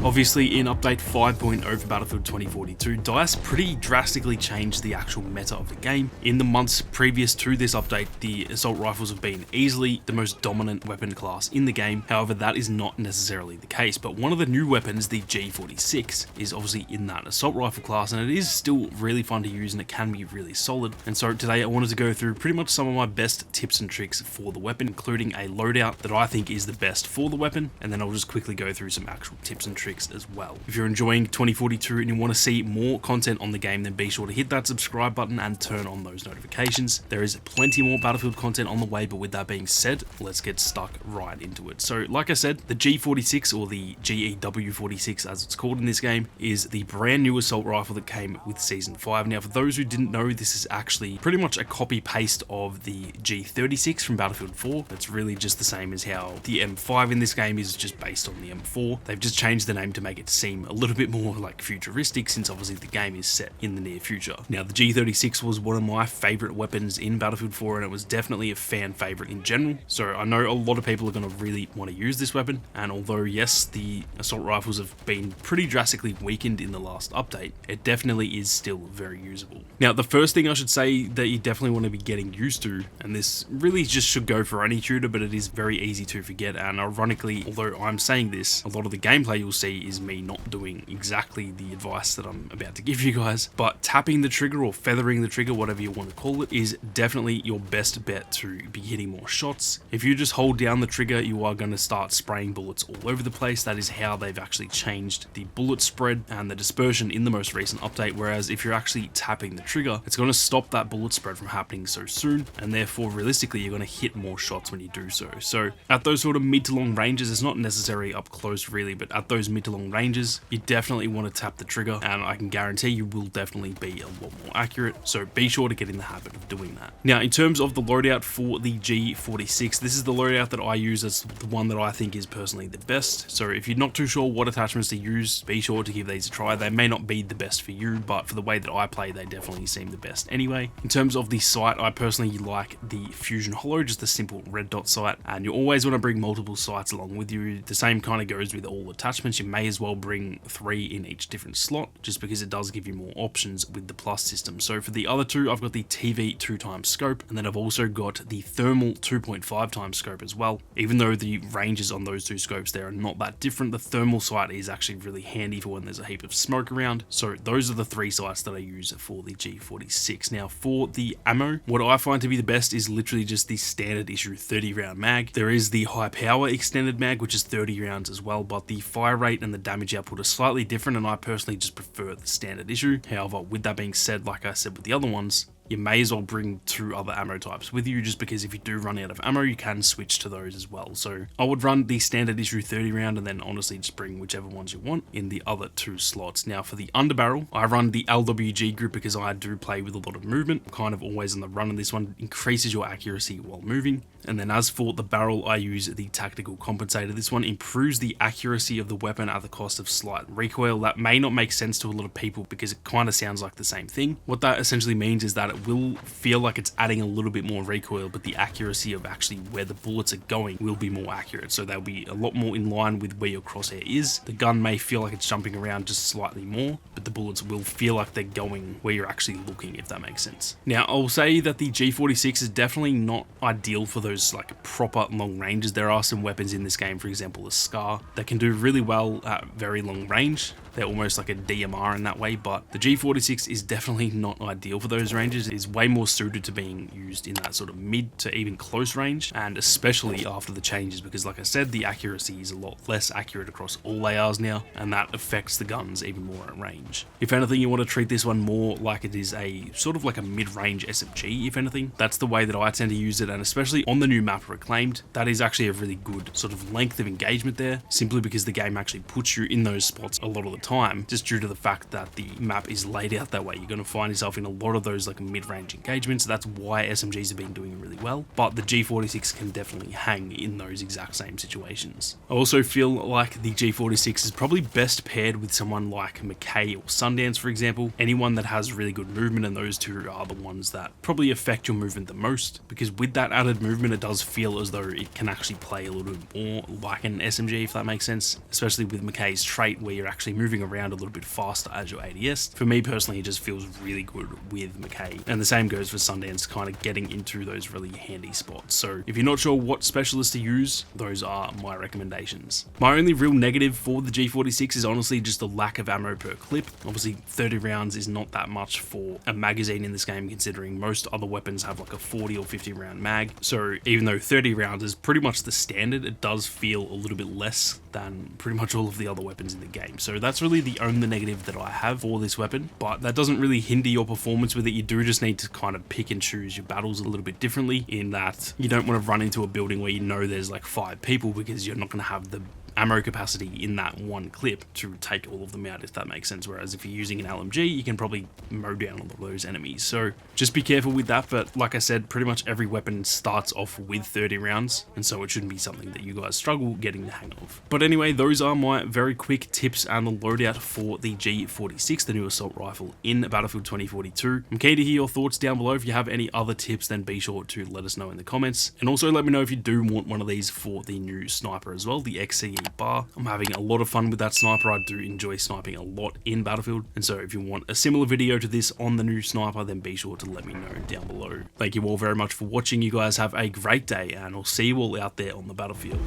Obviously, in update 5.0 for Battlefield 2042, DICE pretty drastically changed the actual meta of the game. In the months previous to this update, the assault rifles have been easily the most dominant weapon class in the game. However, that is not necessarily the case, but one of the new weapons, the G46, is obviously in that assault rifle class, and it is still really fun to use and it can be really solid. And so today I wanted to go through pretty much some of my best tips and tricks for the weapon, including a loadout that I think is the best for the weapon, and then I'll just quickly go through some actual tips and tricks as well. If you're enjoying 2042 and you want to see more content on the game, then be sure to hit that subscribe button and turn on those notifications. There is plenty more Battlefield content on the way, but with that being said, let's get stuck right into it. So like I said, the G46, or the GEW46 as it's called in this game, is the brand new assault rifle that came with Season 5. Now for those who didn't know, this is actually pretty much a copy paste of the G36 from Battlefield 4. It's really just the same as how the M5 in this game is just based on the M4. They've just changed the name to make it seem a little bit more like futuristic, since obviously the game is set in the near future. Now the G36 was one of my favorite weapons in Battlefield 4, and it was definitely a fan favorite in general. So I know a lot of people are going to really want to use this weapon, and although yes, the assault rifles have been pretty drastically weakened in the last update, it definitely is still very usable. Now the first thing I should say that you definitely want to be getting used to, and this really just should go for any shooter, but it is very easy to forget, and ironically, although I'm saying this, a lot of the gameplay you'll see is me not doing exactly the advice that I'm about to give you guys, but tapping the trigger or feathering the trigger, whatever you want to call it, is definitely your best bet to be hitting more shots. If you just hold down the trigger, you are going to start spraying bullets all over the place. That is how they've actually changed the bullet spread and the dispersion in the most recent update, whereas if you're actually tapping the trigger, it's going to stop that bullet spread from happening so soon, and therefore realistically you're going to hit more shots when you do so. So at those sort of mid to long ranges, it's not necessarily up close really, but at those mid to long ranges, you definitely want to tap the trigger, and I can guarantee you will definitely be a lot more accurate, so be sure to get in the habit of doing that. Now in terms of the loadout for the G46, this is the loadout that I use as the one that I think is personally the best. So if you're not too sure what attachments to use, be sure to give these a try. They may not be the best for you, but for the way that I play, they definitely seem the best anyway. In terms of the sight, I personally like the Fusion Holo, just a simple red dot sight, and you always want to bring multiple sights along with you. The same kind of goes with all attachments. You may as well bring 3 in each different slot, just because it does give you more options with the plus system. So for the other two, I've got the TV 2x scope, and then I've also got the thermal 2.5x scope as well. Even though the ranges on those two scopes there are not that different, the thermal sight is actually really handy for when there's a heap of smoke around. So those are the 3 sights that I use for the G46. Now for the ammo, what I find to be the best is literally just the standard issue 30 round mag. There is the high power extended mag, which is 30 rounds as well, but the fire rate and the damage output are slightly different, and I personally just prefer the standard issue. However, with that being said, like I said with the other ones, you may as well bring 2 other ammo types with you, just because if you do run out of ammo, you can switch to those as well. So I would run the standard issue 30 round and then honestly just bring whichever ones you want in the other 2 slots. Now for the underbarrel, I run the LWG group because I do play with a lot of movement. I'm kind of always on the run, and this one increases your accuracy while moving. And then as for the barrel, I use the tactical compensator. This one improves the accuracy of the weapon at the cost of slight recoil. That may not make sense to a lot of people because it kind of sounds like the same thing. What that essentially means is that it will feel like it's adding a little bit more recoil, but the accuracy of actually where the bullets are going will be more accurate. So they'll be a lot more in line with where your crosshair is. The gun may feel like it's jumping around just slightly more, but the bullets will feel like they're going where you're actually looking, if that makes sense. Now, I'll say that the G46 is definitely not ideal for those like proper long ranges. There are some weapons in this game, for example, the Scar, that can do really well at very long range. They're almost like a DMR in that way, but the G46 is definitely not ideal for those ranges. It is way more suited to being used in that sort of mid to even close range, and especially after the changes, because like I said, the accuracy is a lot less accurate across all ARs now, and that affects the guns even more at range. If anything, you want to treat this one more like it is a sort of like a mid-range SMG, if anything. That's the way that I tend to use it, and especially on the new map Reclaimed, that is actually a really good sort of length of engagement there, simply because the game actually puts you in those spots a lot of the time, just due to the fact that the map is laid out that way. You're going to find yourself in a lot of those like mid-range engagements. That's why SMGs have been doing really well, but the G46 can definitely hang in those exact same situations. I also feel like the G46 is probably best paired with someone like Mackay or Sundance, for example. Anyone that has really good movement, and those two are the ones that probably affect your movement the most, because with that added movement, it does feel as though it can actually play a little bit more like an SMG, if that makes sense, especially with Mackay's trait where you're actually moving around a little bit faster as your ADS. For me personally, it just feels really good with Mackay, and the same goes for Sundance, kind of getting into those really handy spots. So if you're not sure what specialist to use, those are my recommendations. My only real negative for the G46 is honestly just the lack of ammo per clip. Obviously 30 rounds is not that much for a magazine in this game, considering most other weapons have like a 40 or 50 round mag. So even though 30 rounds is pretty much the standard, it does feel a little bit less than pretty much all of the other weapons in the game. So that's really the only negative that I have for this weapon, but that doesn't really hinder your performance with it. You do just need to kind of pick and choose your battles a little bit differently, in that you don't want to run into a building where you know there's like 5 people, because you're not going to have the ammo capacity in that one clip to take all of them out, if that makes sense. Whereas if you're using an LMG, you can probably mow down all of those enemies. So just be careful with that. But like I said, pretty much every weapon starts off with 30 rounds, and so it shouldn't be something that you guys struggle getting the hang of. But anyway, those are my very quick tips and the loadout for the G46, the new assault rifle in Battlefield 2042. I'm keen to hear your thoughts down below. If you have any other tips, then be sure to let us know in the comments. And also let me know if you do want one of these for the new sniper as well, the XCE bar. I'm having a lot of fun with that sniper. I do enjoy sniping a lot in Battlefield, and so if you want a similar video to this on the new sniper, then be sure to let me know down below. Thank you all very much for watching. You guys have a great day, and I'll see you all out there on the battlefield.